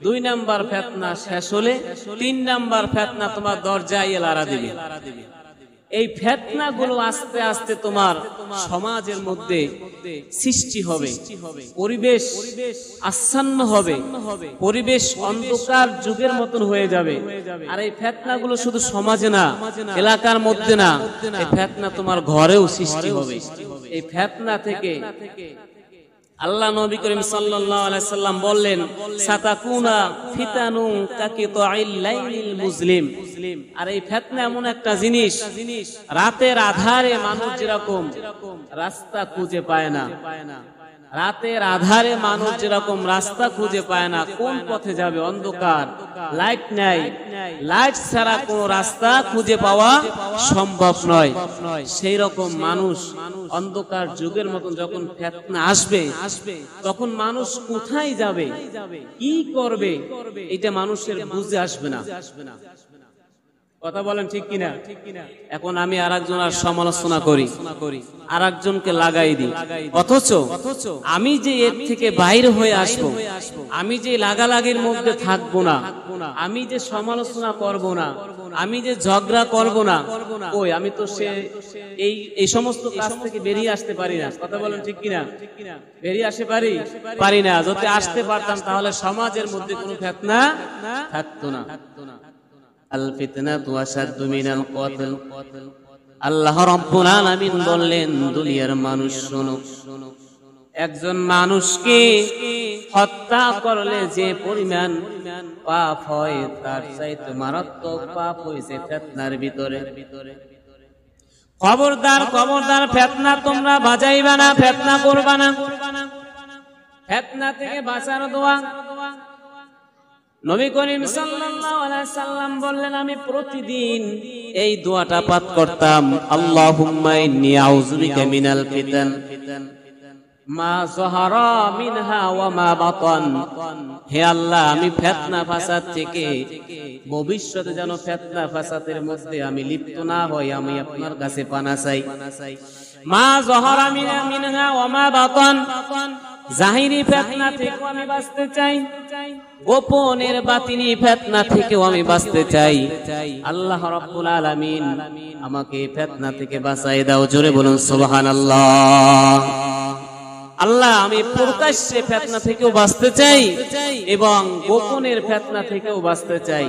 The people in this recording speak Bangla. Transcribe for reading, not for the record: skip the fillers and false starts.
দুই নাম্বার ফিতনা শেষ হলে তিন নাম্বার ফিতনা তোমার দরজায় লাড়া দিবে। এই ফিতনাগুলো আস্তে আস্তে তোমার সমাজের মধ্যে সৃষ্টি হবে, পরিবেশ আচ্ছন্ন হবে, পরিবেশ অন্ধকার যুগের মতন হয়ে যাবে। আর এই ফিতনাগুলো শুধু সমাজে না, এলাকার মধ্যে না, এই ফিতনা তোমার ঘরেও সৃষ্টি হবে। এই ফিতনা থেকে আল্লাহ নবী করিম সাল্লাল্লাহু আলাইহি সাল্লাম বললেন, সাতাকুনা ফিতানু কাকিতাইল লাইলিল মুজলিম। আর এই ফিতনা এমন একটা জিনিস, রাতের আধারে মানুষ যেরকম রাস্তা খুঁজে পায় না, রাতের আধারে মানুষ যেরকম রাস্তা খুঁজে পায় না, কোন পথে যাবে, অন্ধকার, লাইট নাই, লাইট ছাড়া কোন রাস্তা খুঁজে পাওয়া সম্ভব নয়। সেই রকম মানুষ অন্ধকার যুগের মতন যখন ফিতনা আসবে, তখন মানুষ কোথায় যাবে, কি করবে, এটা মানুষের বুঝে আসবে না। কথা বলেন ঠিক কিনা? এখন আমি আরেকজনের সমালোচনা করি, আরেকজনকে লাগাই দিই, অথচ আমি যে এর থেকে বাইরে হয়ে আসবো, আমি যে লাগালাগির মধ্যে থাকবো না, আমি যে সমালোচনা করব না, আমি যে ঝগড়া করব না, ওই আমি তো সে এই সমস্ত কাজ থেকে বেরিয়ে আসতে পারি না। কথা বলেন ঠিক কিনা? বেরিয়ে আসতে পারি না। যদি আসতে পারতাম তাহলে সমাজের মধ্যে কোনো ফিতনা থাকতো না। আল ফিতনাতু আশাদ্দু মিনাল কতল। আল্লাহ রাব্বুল আলামিন বললেন, দুনিয়ার মানুষ শোনো, একজন মানুষকে হত্যা করলে যে পরিমাণ পাপ হয়, তার চাইতে মারাত্মক পাপ হয়েছে ফিতনার ভিতরে। খবরদার, খবরদার, ফিতনা তোমরা বাজাইবা না, ফিতনা করবা না। ফিতনা থেকে বাঁচার দোয়া নবী করিম সাল্লাল্লাহু আলাইহি সাল্লাম বললেন, আমি প্রতিদিন এই দোয়াটা পাঠ করতাম, আল্লাহুম্মা ইন্নী আউযু বিকা মিনাল ফিতান মা যাহারা মিনহা ওয়া মা বাতান। হে আল্লাহ, আমি ফিতনা ফাসাদ থেকে, ভবিষ্যতে যেন ফিতনা ফাসাদের মধ্যে আমি লিপ্ত না হই, আমি আপনার কাছে পানা চাই। মা যাহারা মিনহা ওয়া মা বাতান, জাহিরি ফিতনা থেকেও আমি বাঁচতে চাই, গোপনের বাতিনি ফিতনা থেকেও আমি বাঁচতে চাই। আল্লাহ রাব্বুল আলামিন আমাকে ফিতনা থেকে বাঁচাই দাও। জোরে বলুন সুবহানাল্লাহ। আল্লাহ, আমি প্রকাশ্যে ফিতনা থেকেও বাঁচতে চাই এবং গোপনের ফিতনা থেকেও বাঁচতে চাই।